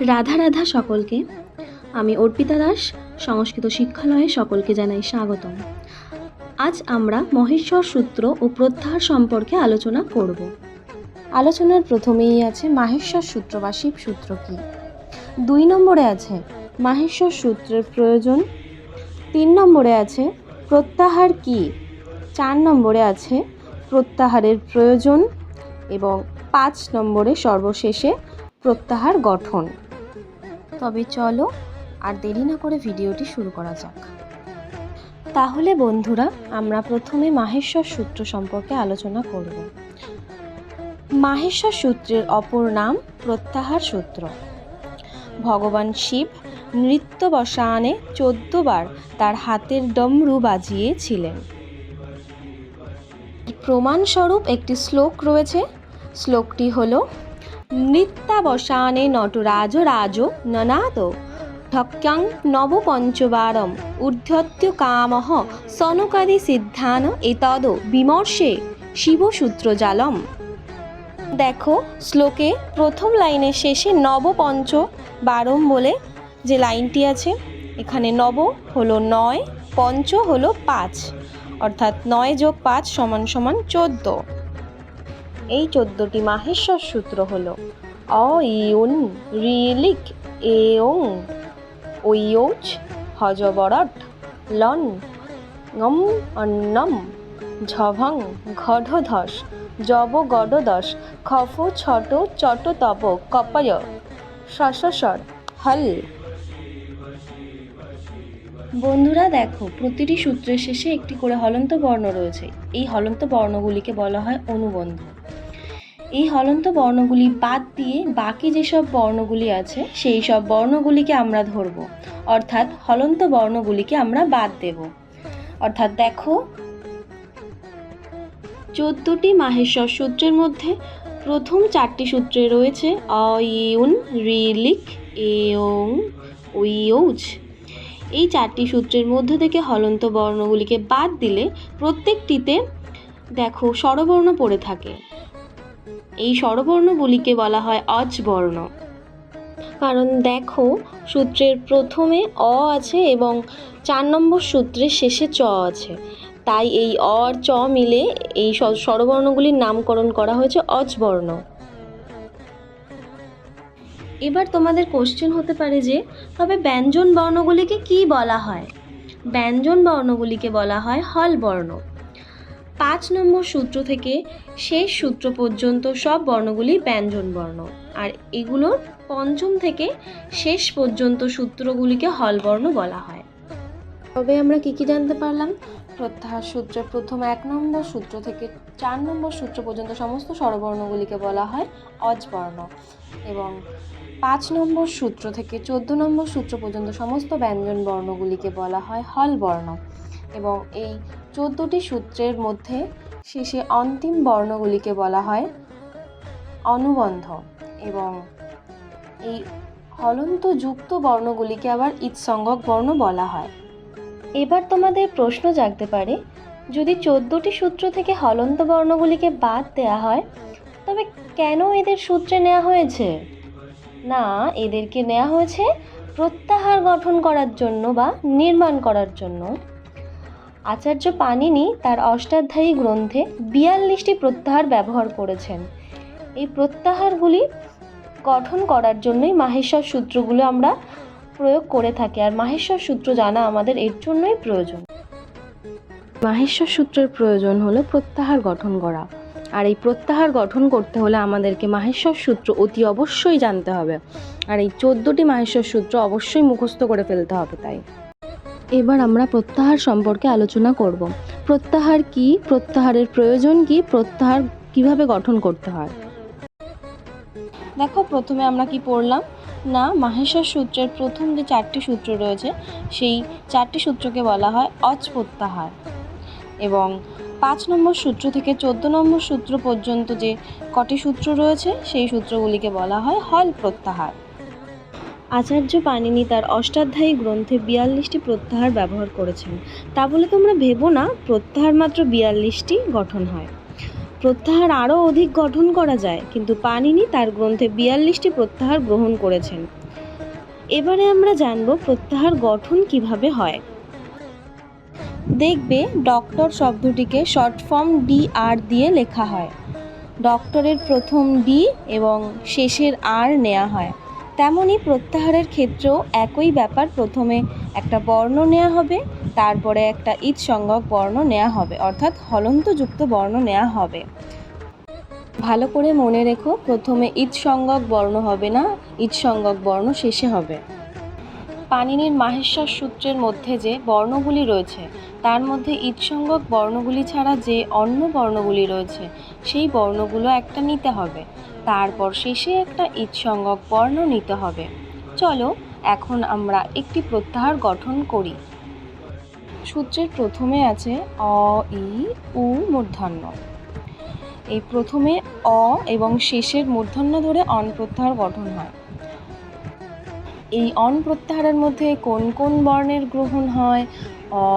রাধা রাধা সকলকে। আমি অর্পিতা দাস, সংস্কৃত শিক্ষালয়ে সকলকে জানাই স্বাগতম। আজ আমরা মহেশ্বর সূত্র ও প্রত্যাহার সম্পর্কে আলোচনা করব। আলোচনার প্রথমেই আছে মাহেশ্বর সূত্র বা শিব সূত্র কী। 2 নম্বরে আছে মাহেশ্বর সূত্রের প্রয়োজন। 3 নম্বরে আছে প্রত্যাহার কী। 4 নম্বরে আছে প্রত্যাহারের প্রয়োজন এবং 5 নম্বরে সর্বশেষে প্রত্যাহার গঠন। তবে চলো আর দেরি না করে ভিডিওটি শুরু করা যাক। তাহলে বন্ধুরা, আমরা প্রথমে মাহেশ্বর সূত্র সম্পর্কে আলোচনা করব। মাহেশ্বর সূত্রের অপর নাম প্রত্যাহার সূত্র। ভগবান শিব নৃত্যবসানে 14 বার তার হাতের ডমরু বাজিয়েছিলেন। প্রমাণস্বরূপ একটি শ্লোক রয়েছে। শ্লোকটি হলো নৃত্যাবসানে নটরাজ রাজ ননাদ ঢক্যাং নবপঞ্চবারম ঊর্ধ্বত্য কামঃ সনকাদি সিদ্ধান এতদ বিমর্ষে শিবসূত্রজালম। দেখো, শ্লোকে প্রথম লাইনের শেষে নবপঞ্চবারম বলে যে লাইনটি আছে, এখানে নব হলো 9, পঞ্চ হলো 5, অর্থাৎ 9 + 5 = 14। এই 14টি মাহেশ্বর সূত্র হলো অ ইউন রিলিক এওং ওইয়ৌচ হজবরট লন ngম অন্নম ঝভং ঘঢধস জব গডদস খফ ছট চট তপ কপয় শশসর হল। বন্ধুরা দেখো, প্রতিটি সূত্রের শেষে একটি করে হলন্ত বর্ণ রয়েছে। এই হলন্ত বর্ণগুলিকে বলা হয় অনুবন্ধ। এই হলন্ত বর্ণগুলি বাদ দিয়ে বাকি যেসব বর্ণগুলি আছে সেই সব বর্ণগুলিকে আমরা ধরব, অর্থাৎ হলন্ত বর্ণগুলিকে আমরা বাদ দেব। অর্থাৎ দেখো, 14টি মাহেশ্বর সূত্রের মধ্যে প্রথম 4টি সূত্রে রয়েছে অ ইউন রিলিক এওং ওইয়ৌচ। এই 4টি সূত্রের মধ্যে থেকে হলন্ত বর্ণগুলিকে বাদ দিলে প্রত্যেকটিতে দেখো স্বরবর্ণ পড়ে থাকে। এই স্বরবর্ণগুলিকে বলা হয় অজ বর্ণ। কারণ দেখো, সূত্রের প্রথমে অ আছে এবং 4 নম্বর সূত্রের শেষে চ আছে, তাই এই অ আর চ মিলে এই স্বরবর্ণগুলির নামকরণ করা হয়েছে অজ বর্ণ। এবার তোমাদের কোশ্চেন হতে পারে যে তবে ব্যঞ্জন বর্ণগুলিকে কি বলা হয়? ব্যঞ্জন বর্ণগুলিকে বলা হয় হল বর্ণ। 5 নম্বর সূত্র থেকে শেষ সূত্র পর্যন্ত সব বর্ণগুলি ব্যঞ্জন বর্ণ, আর এগুলোর পঞ্চম থেকে শেষ পর্যন্ত সূত্রগুলিকে হল বর্ণ বলা হয়। তবে আমরা কি জানতে পারলাম? প্রত্যাহার সূত্রের প্রথম 1 নম্বর সূত্র থেকে 4 নম্বর সূত্র পর্যন্ত সমস্ত স্বরবর্ণগুলিকে বলা হয় অজ বর্ণ, এবং 5 নম্বর সূত্র থেকে 14 নম্বর সূত্র পর্যন্ত সমস্ত ব্যঞ্জন বর্ণগুলিকে বলা হয় হল বর্ণ, এবং এই 14টি সূত্রের মধ্যে শেষে অন্তিম বর্ণগুলিকে বলা হয় অনুবন্ধ, এবং এই হলন্ত যুক্ত বর্ণগুলিকে আবার ইৎসঙ্গক বর্ণ বলা হয়। এবার তোমাদের প্রশ্ন জাগতে পারে, যদি 14টি সূত্র থেকে হলন্ত বর্ণগুলিকে বাদ দেওয়া হয় তবে কেন এদের সূত্রে নেওয়া হয়েছে? না, এদেরকে নেওয়া হয়েছে প্রত্যাহার গঠন করার জন্য বা নির্মাণ করার জন্য। আচার্য পাণিনি তার অষ্টাধ্যায়ী গ্রন্থে 42টি প্রত্যাহার ব্যবহার করেছেন। এই প্রত্যাহারগুলি গঠন করার জন্যই মাহেশ্বর সূত্রগুলো আমরা প্রয়োগ করে থাকি, আর মাহেশ্বর সূত্র জানা আমাদের এর জন্যই প্রয়োজন। মাহেশ্বর সূত্রের প্রয়োজন হলো প্রত্যাহার গঠন করা, আর এই প্রত্যাহার গঠন করতে হলে আমাদেরকে মাহেশ্বর সূত্র অতি অবশ্যই জানতে হবে, আর এই 14টি মাহেশ্বর সূত্র অবশ্যই মুখস্থ করে ফেলতে হবে। তাই এবার আমরা প্রত্যাহার সম্পর্কে আলোচনা করব। প্রত্যাহার কি, প্রত্যাহারের প্রয়োজন কি, প্রত্যাহার কিভাবে গঠন করতে হয়। দেখো, প্রথমে আমরা কি পড়লাম না, মাহেশ্বর সূত্রের প্রথম যে 4টি সূত্র রয়েছে সেই 4টি সূত্রকে বলা হয় অজ প্রত্যাহার, এবং 5 নম্বর সূত্র থেকে 14 নম্বর সূত্র পর্যন্ত যে কটি সূত্র রয়েছে সেই সূত্রগুলিকে বলা হয় হল প্রত্যাহার। আচার্য পাণিনি তার অষ্টাধ্যায়ী গ্রন্থে 42টি প্রত্যাহার ব্যবহার করেছেন। তা বলে তোমরা ভেবো না প্রত্যাহার মাত্র 42টি গঠন হয়। প্রত্যাহার আরও অধিক গঠন করা যায়, কিন্তু পাণিনি তার গ্রন্থে 42টি প্রত্যাহার গ্রহণ করেছেন। এবারে আমরা জানব প্রত্যাহার গঠন কিভাবে হয়। দেখবে ডক্টর শব্দটিকে শর্ট ফর্ম DR দিয়ে লেখা হয়। ডক্টরের প্রথম ডি এবং শেষের আর নেওয়া হয়। তেমনই প্রত্যাহারের ক্ষেত্রেও একই ব্যাপার, প্রথমে একটা বর্ণ নেওয়া হবে, তারপরে একটা সংজ্ঞক বর্ণ নেওয়া হবে, অর্থাৎ হলন্তযুক্ত বর্ণ নেওয়া হবে। ভালো করে মনে রেখো, প্রথমে সংজ্ঞক বর্ণ হবে না, সংজ্ঞক বর্ণ শেষে হবে। পাণিনির মাহেশ্বর সূত্রের মধ্যে যে বর্ণগুলি রয়েছে তার মধ্যে সংজ্ঞক বর্ণগুলি ছাড়া যে অন্য বর্ণগুলি রয়েছে সেই বর্ণগুলো একটা নিতে হবে, তারপর শেষে একটা সংজ্ঞক বর্ণ নিতে হবে। চলো এখন আমরা একটি প্রত্যাহার গঠন করি। সূত্রের প্রথমে আছে অ, ই, উ মূর্ধন্য। এই প্রথমে অ এবং শেষের মূর্ধন্য ধরে অন প্রত্যাহার গঠন হয়। এই অন প্রত্যাহারের মধ্যে কোন কোন বর্ণের গ্রহণ হয়? অ,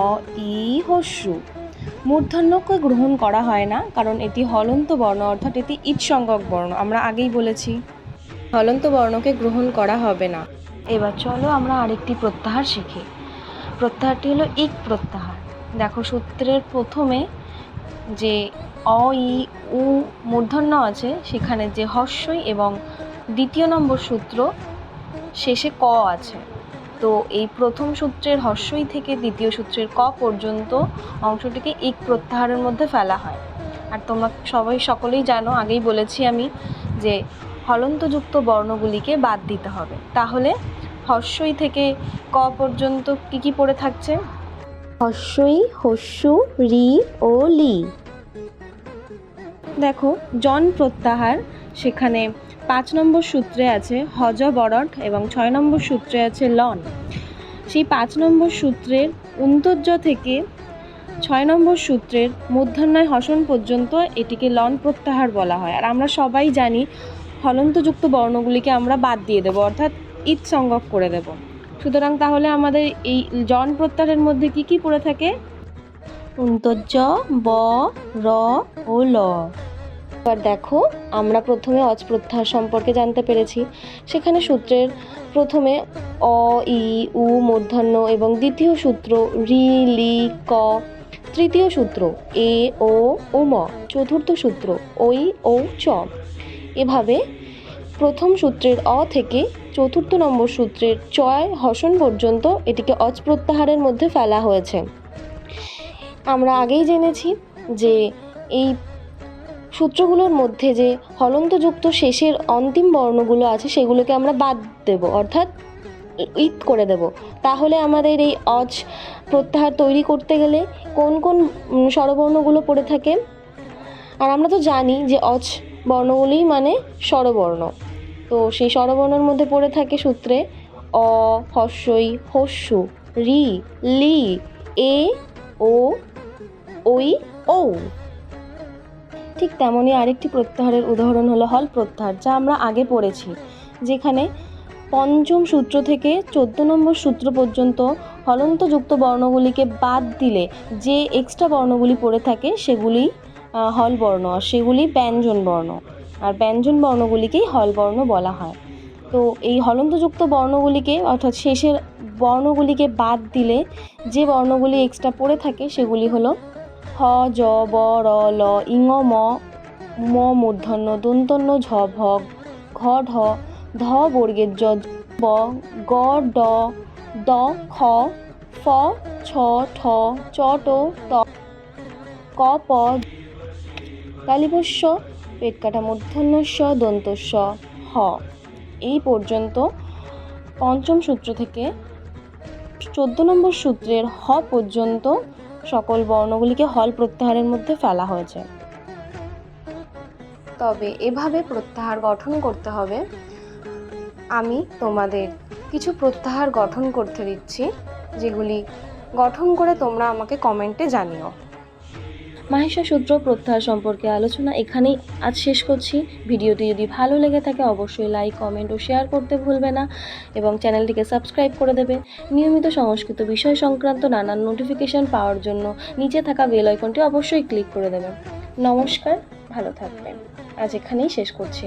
ই, হস্যু। মূর্ধন্যকে গ্রহণ করা হয় না, কারণ এটি হলন্ত বর্ণ, অর্থাৎ এটি সংজ্ঞক বর্ণ। আমরা আগেই বলেছি হলন্ত বর্ণকে গ্রহণ করা হবে না। এবার চলো আমরা আরেকটি প্রত্যাহার শিখি। প্রত্যাহারটি হলো ইক প্রত্যাহার। দেখো সূত্রের প্রথমে যে অ, ই, উ মূর্ধন্য আছে সেখানে যে হস্যই এবং দ্বিতীয় নম্বর সূত্র শেষে ক আছে, তো এই প্রথম সূত্রের হস্যই থেকে দ্বিতীয় সূত্রের ক পর্যন্ত অংশটিকে ইক প্রত্যাহারের মধ্যে ফেলা হয়। আর তোমরা সকলেই জানো, আগেই বলেছি আমি, যে হলন্তযুক্ত বর্ণগুলিকে বাদ দিতে হবে। তাহলে হস্যই থেকে ক পর্যন্ত কি কি পড়ে থাকছে? হস্যই, হস্যু, রি ও লি। দেখো জন প্রত্যাহার, সেখানে 5 নম্বর সূত্রে আছে হজ বরট এবং 6 নম্বর সূত্রে আছে লন। সেই 5 নম্বর সূত্রের উন্তর্য থেকে 6 নম্বর সূত্রের মূর্ধন্যয় হসন পর্যন্ত এটিকে লন প্রত্যাহার বলা হয়। আর আমরা সবাই জানি হলন্তযুক্ত বর্ণগুলিকে আমরা বাদ দিয়ে দেবো, অর্থাৎ সংজ্ঞক করে দেব। সুতরাং তাহলে আমাদের এই জন প্রত্যাহারের মধ্যে কি কি পড়ে থাকে? উন্তর্য, ব, র ও ল। এবার দেখো আমরা প্রথমে অজ প্রত্যাহার সম্পর্কে জানতে পেরেছি। সেখানে সূত্রের প্রথমে অ, ই, উ মূর্ধন্য এবং দ্বিতীয় সূত্র রি, লি, ক, তৃতীয় সূত্র এ, ও, ম, চতুর্থ সূত্র ঐ, ঔ, চ। এভাবে প্রথম সূত্রের অ থেকে চতুর্থ নম্বর সূত্রের চয় হসন পর্যন্ত এটিকে অজ প্রত্যাহারের মধ্যে ফেলা হয়েছে। আমরা আগেই জেনেছি যে এই সূত্রগুলোর মধ্যে যে হলন্তযুক্ত শেষের অন্তিম বর্ণগুলো আছে সেগুলোকে আমরা বাদ দেব, অর্থাৎ ইত করে দেব। তাহলে আমাদের এই অজ প্রত্যাহার তৈরি করতে গেলে কোন কোন স্বরবর্ণগুলো পড়ে থাকে? আর আমরা তো জানি যে অজ বর্ণগুলি মানে স্বরবর্ণ, তো সেই স্বরবর্ণের মধ্যে পড়ে থাকে সূত্রে অ, হস্যই, হস্যু, রি, লি, এ, ও, ঐ, ঔ। ঠিক তেমনই আরেকটি প্রত্যাহারের উদাহরণ হলো হল প্রত্যাহার, যা আমরা আগে পড়েছি, যেখানে পঞ্চম সূত্র থেকে 14 নম্বর সূত্র পর্যন্ত হলন্তযুক্ত বর্ণগুলিকে বাদ দিলে যে এক্সট্রা বর্ণগুলি পড়ে থাকে সেগুলি হল বর্ণ, আর সেগুলি ব্যঞ্জন বর্ণ, আর ব্যঞ্জন বর্ণগুলিকেই হল বর্ণ বলা হয়। তো এই হলন্তযুক্ত বর্ণগুলিকে, অর্থাৎ শেষের বর্ণগুলিকে বাদ দিলে যে বর্ণগুলি এক্সট্রা পড়ে থাকে সেগুলি হলো হ, জ, ব, র, ল, ইঙ, ম, ম মূর্ধন্য, দন্তন্য, ঝ, ভ, ঘ, ঢ, ধ বর্গের জ, ব, গ, ড, দ, খ, ফ, ছ, ঠ, চ, ট, ত, ক, প, তালিবস্য, পেট কাটা মূর্ধন্যস্য, দন্তস্য, হ। এই পর্যন্ত পঞ্চম সূত্র থেকে 14 নম্বর সূত্রের হ পর্যন্ত সকল বর্ণগুলিকে হল প্রত্যাহারের মধ্যে ফেলা হয়েছে। তবে এভাবে প্রত্যাহার গঠন করতে হবে। আমি তোমাদের কিছু প্রত্যাহার গঠন করতে দিচ্ছি, যেগুলি গঠন করে তোমরা আমাকে কমেন্টে জানিও। মাহেশ্বর সূত্র প্রত্যাহার সম্পর্কে আলোচনা এখানেই আজ শেষ করছি। ভিডিওটি যদি ভালো লেগে থাকে অবশ্যই লাইক, কমেন্ট ও শেয়ার করতে ভুলবে না, এবং চ্যানেলটিকে সাবস্ক্রাইব করে দেবে। নিয়মিত সংস্কৃত বিষয় সংক্রান্ত নানান নোটিফিকেশান পাওয়ার জন্য নিচে থাকা বেল আইকনটি অবশ্যই ক্লিক করে দেবে। নমস্কার, ভালো থাকবেন। আজ এখানেই শেষ করছি।